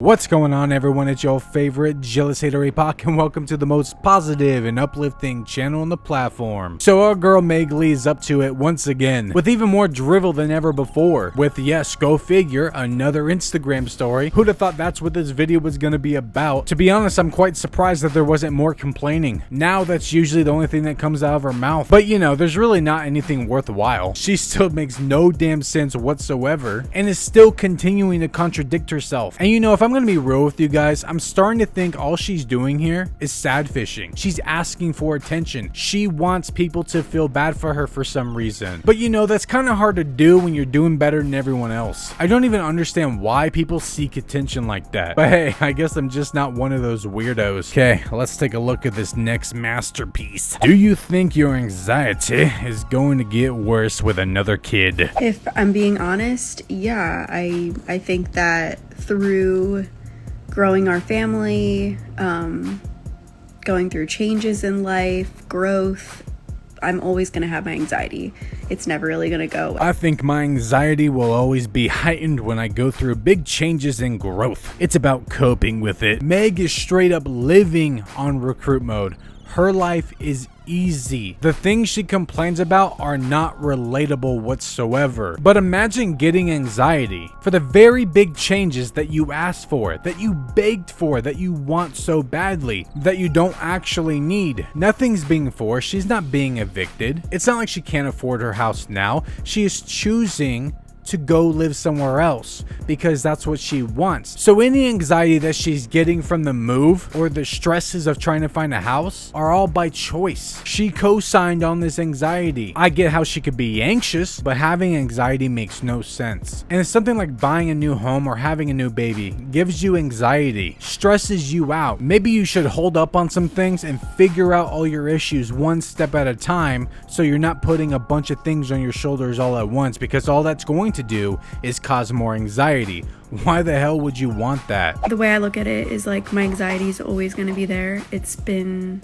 What's going on, everyone? It's your favorite jealous hater Apoc, and welcome to the most positive and uplifting channel on the platform. So our girl Meg Leighs up to it once again, with even more drivel than ever before, with, yes, go figure, another Instagram story. Who'd have thought that's what this video was gonna be about? To be honest, I'm quite surprised that there wasn't more complaining. Now that's usually the only thing that comes out of her mouth. But you know, there's really not anything worthwhile. She still makes no damn sense whatsoever, and is still continuing to contradict herself. And you know, if I'm gonna be real with you guys, I'm starting to think all she's doing here is sad fishing. She's asking for attention. She wants people to feel bad for her for some reason. But you know, that's kind of hard to do when you're doing better than everyone else. I don't even understand why people seek attention like that. But hey, I guess I'm just not one of those weirdos. Okay, let's take a look at this next masterpiece. Do you think your anxiety is going to get worse with another kid? If I'm being honest, yeah, I think that through growing our family, going through changes in life, growth, I'm always going to have my anxiety. It's never really going to go away. I think my anxiety will always be heightened when I go through big changes in growth. It's about coping with it. Meg is straight up living on recruit mode. Her life is easy. The things she complains about are not relatable whatsoever. But imagine getting anxiety for the very big changes that you asked for, that you begged for, that you want so badly, that you don't actually need. Nothing's being forced. She's not being evicted. It's not like she can't afford her house now. She is choosing to go live somewhere else because that's what she wants. So any anxiety that she's getting from the move or the stresses of trying to find a house are all by choice. She co-signed on this anxiety. I get how she could be anxious, but having anxiety makes no sense. And it's something like buying a new home or having a new baby gives you anxiety, stresses you out. Maybe you should hold up on some things and figure out all your issues one step at a time, so you're not putting a bunch of things on your shoulders all at once, because all that's going to do is cause more anxiety. Why the hell would you want that? The way I look at it is like my anxiety is always going to be there. It's been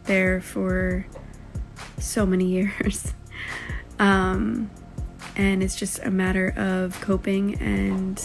there for so many years. And it's just a matter of coping and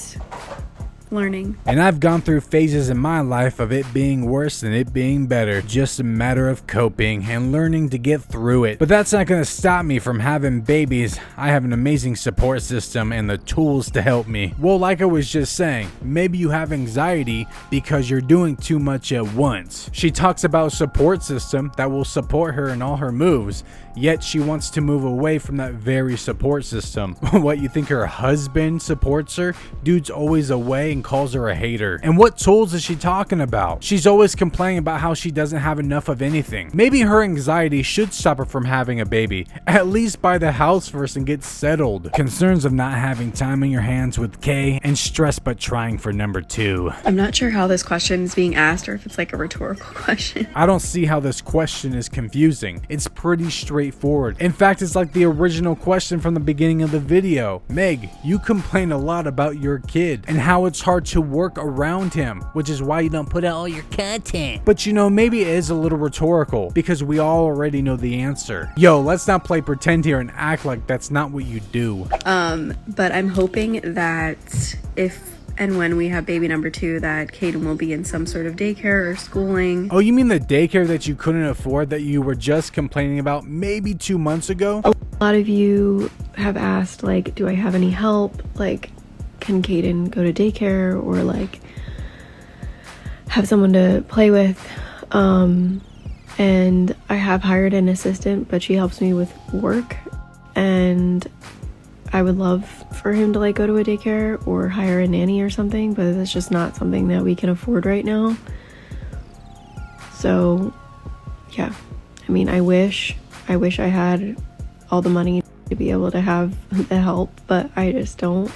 learning. And I've gone through phases in my life of it being worse and it being better. Just a matter of coping and learning to get through it. But that's not going to stop me from having babies. I have an amazing support system and the tools to help me. Well, like I was just saying, maybe you have anxiety because you're doing too much at once. She talks about a support system that will support her in all her moves, yet she wants to move away from that very support system. What, you think her husband supports her? Dude's always away and calls her a hater. And what tools is she talking about? She's always complaining about how she doesn't have enough of anything. Maybe her anxiety should stop her from having a baby. At least buy the house first and get settled. Concerns of not having time on your hands with K, and stress but trying for number 2. I'm not sure how this question is being asked or if it's like a rhetorical question. I don't see how this question is confusing. It's pretty straightforward. In fact, it's like the original question from the beginning of the video. Meg, you complain a lot about your kid and how it's hard to work around him, which is why you don't put out all your content. But you know, maybe it is a little rhetorical because we all already know the answer. Yo, let's not play pretend here and act like that's not what you do. But I'm hoping that if and when we have baby number 2, that Caden will be in some sort of daycare or schooling. Oh, you mean the daycare that you couldn't afford that you were just complaining about maybe 2 months ago? A lot of you have asked, like, do I have any help? Like, can Caden go to daycare or like have someone to play with? And I have hired an assistant, but she helps me with work, and I would love for him to like go to a daycare or hire a nanny or something, but that's just not something that we can afford right now. So yeah, I mean, I wish I had all the money to be able to have the help, but I just don't.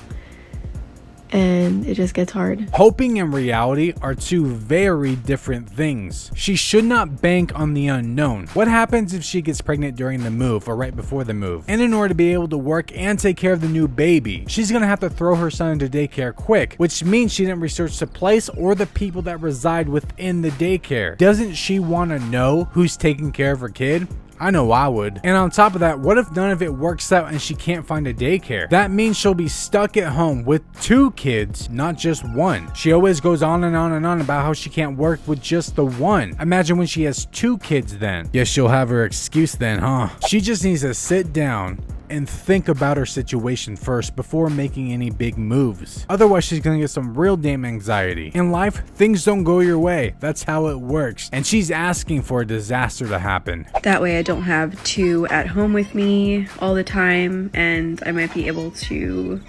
And it just gets hard. Hoping and reality are two very different things. She should not bank on the unknown. What happens if she gets pregnant during the move or right before the move? And in order to be able to work and take care of the new baby, she's gonna have to throw her son into daycare quick, which means she didn't research the place or the people that reside within the daycare. Doesn't she want to know who's taking care of her kid? I know I would. And on top of that, what if none of it works out and she can't find a daycare? That means she'll be stuck at home with 2 kids, not just 1. She always goes on and on and on about how she can't work with just the 1. Imagine when she has 2 kids then. Yes, she'll have her excuse then, huh? She just needs to sit down and think about her situation first before making any big moves. Otherwise, she's gonna get some real damn anxiety. In life, things don't go your way. That's how it works. And she's asking for a disaster to happen. That way I don't have 2 at home with me all the time, and I might be able to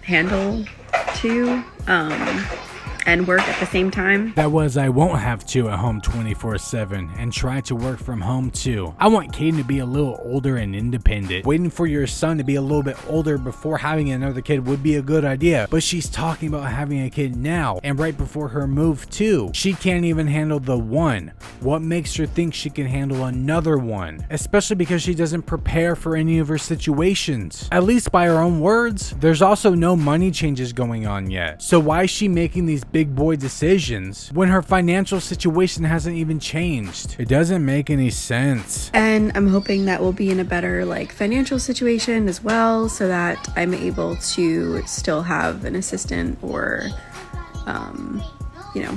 handle 2 and work at the same time. That was, I won't have 2 at home 24/7 and try to work from home too. I want Caden to be a little older and independent. Waiting for your son to be a little bit older before having another kid would be a good idea, but she's talking about having a kid now and right before her move too. She can't even handle the 1. What makes her think she can handle another 1? Especially because she doesn't prepare for any of her situations. At least by her own words. There's also no money changes going on yet. So why is she making these big boy decisions when her financial situation hasn't even changed? It doesn't make any sense. And I'm hoping that we'll be in a better financial situation as well, so that I'm able to still have an assistant or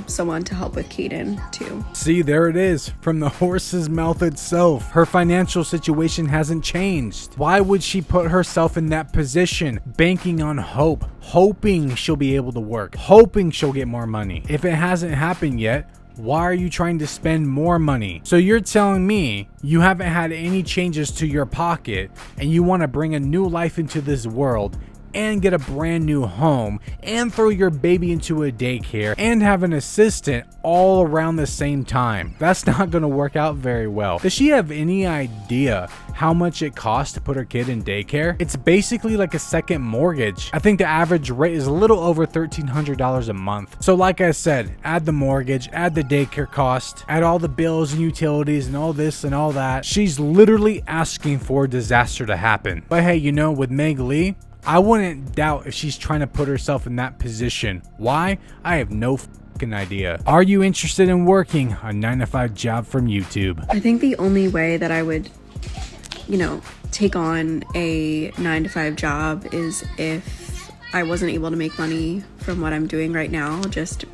someone to help with Caden too. See, there it is, from the horse's mouth itself. Her financial situation hasn't changed. Why would she put herself in that position, banking on hope, hoping she'll be able to work, hoping she'll get more money? If it hasn't happened yet, why are you trying to spend more money? So you're telling me you haven't had any changes to your pocket and you want to bring a new life into this world and get a brand new home and throw your baby into a daycare and have an assistant all around the same time? That's not going to work out very well. Does she have any idea how much it costs to put her kid in daycare? It's basically like a second mortgage. I think the average rate is a little over $1,300 a month. So like I said, add the mortgage, add the daycare cost, add all the bills and utilities and all this and all that. She's literally asking for a disaster to happen. But hey, with Meg Lee, I wouldn't doubt if she's trying to put herself in that position. Why? I have no fucking idea. Are you interested in working a 9-to-5 job from YouTube? I think the only way that I would, take on a 9-to-5 job is if I wasn't able to make money from what I'm doing right now, just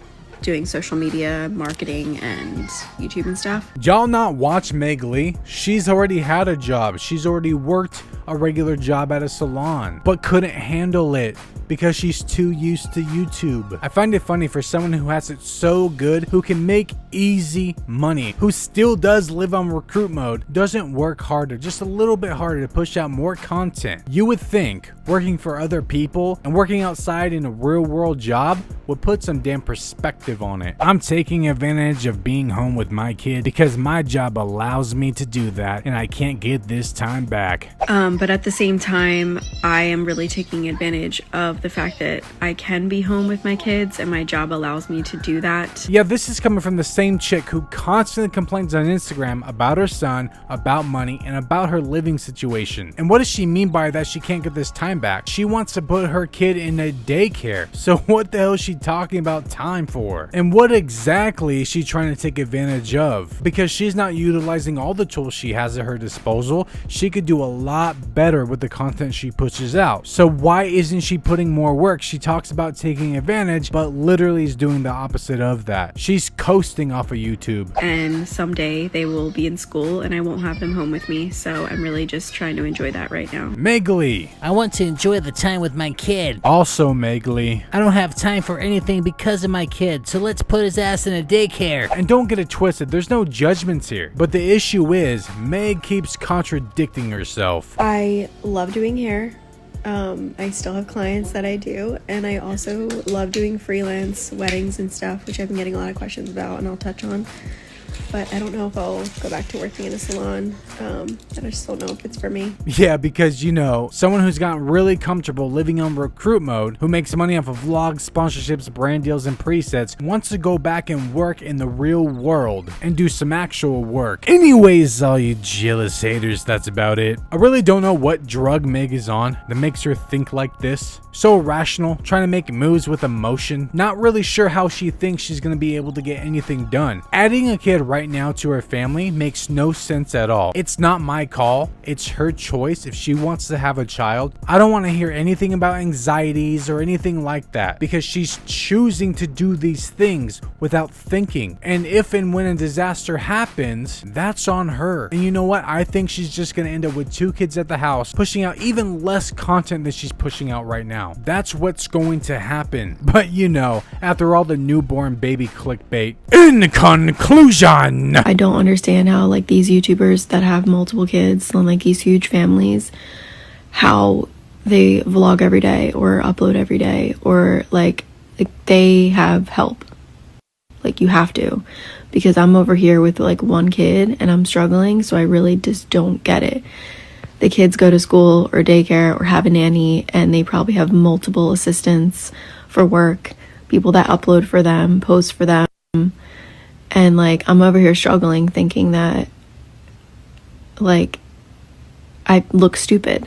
doing social media marketing and YouTube and stuff. Y'all not watch Meg Lee? She's already had a job. She's already worked a regular job at a salon, but couldn't handle it because she's too used to YouTube. I find it funny for someone who has it so good, who can make easy money, who still does live on recruit mode, doesn't work harder, just a little bit harder to push out more content. You would think working for other people and working outside in a real world job would put some damn perspective on it. I'm taking advantage of being home with my kid because my job allows me to do that and I can't get this time back. But at the same time, I am really taking advantage of the fact that I can be home with my kids and my job allows me to do that. Yeah, this is coming from the same chick who constantly complains on Instagram about her son, about money, and about her living situation. And what does she mean by that? She can't get this time back. She wants to put her kid in a daycare. So what the hell is she talking about time for? And what exactly is she trying to take advantage of? Because she's not utilizing all the tools she has at her disposal. She could do a lot better with the content she pushes out. So why isn't she putting more work? She talks about taking advantage, but literally is doing the opposite of that. She's coasting off of YouTube. And someday they will be in school and I won't have them home with me. So I'm really just trying to enjoy that right now. Meg Lee. I want to enjoy the time with my kid. Also Meg Lee. I don't have time for anything because of my kid, so let's put his ass in a daycare. And don't get it twisted, there's no judgments here. But the issue is, Meg keeps contradicting herself. I love doing hair. I still have clients that I do, and I also love doing freelance weddings and stuff, which I've been getting a lot of questions about and I'll touch on. But I don't know if I'll go back to working in a salon. I just don't know if it's for me. Yeah, because someone who's gotten really comfortable living on recruit mode, who makes money off of vlogs, sponsorships, brand deals, and presets, wants to go back and work in the real world and do some actual work. Anyways, all you jealous haters, that's about it. I really don't know what drug Meg is on that makes her think like this. So irrational, trying to make moves with emotion, not really sure how she thinks she's gonna be able to get anything done. Adding a kid right now to her family makes no sense at all. It's not my call. It's her choice if she wants to have a child. I don't want to hear anything about anxieties or anything like that because she's choosing to do these things without thinking. And if and when a disaster happens, that's on her. And you know what? I think she's just going to end up with 2 kids at the house, pushing out even less content than she's pushing out right now. That's what's going to happen. But you know, after all the newborn baby clickbait, in conclusion, I don't understand how like these YouTubers that have multiple kids and like these huge families, how they vlog every day or upload every day, or like they have help. Like you have to, because I'm over here with like 1 kid and I'm struggling, so I really just don't get it. The kids go to school or daycare or have a nanny, and they probably have multiple assistants for work, people that upload for them, post for them, and like I'm over here struggling thinking that like I look stupid.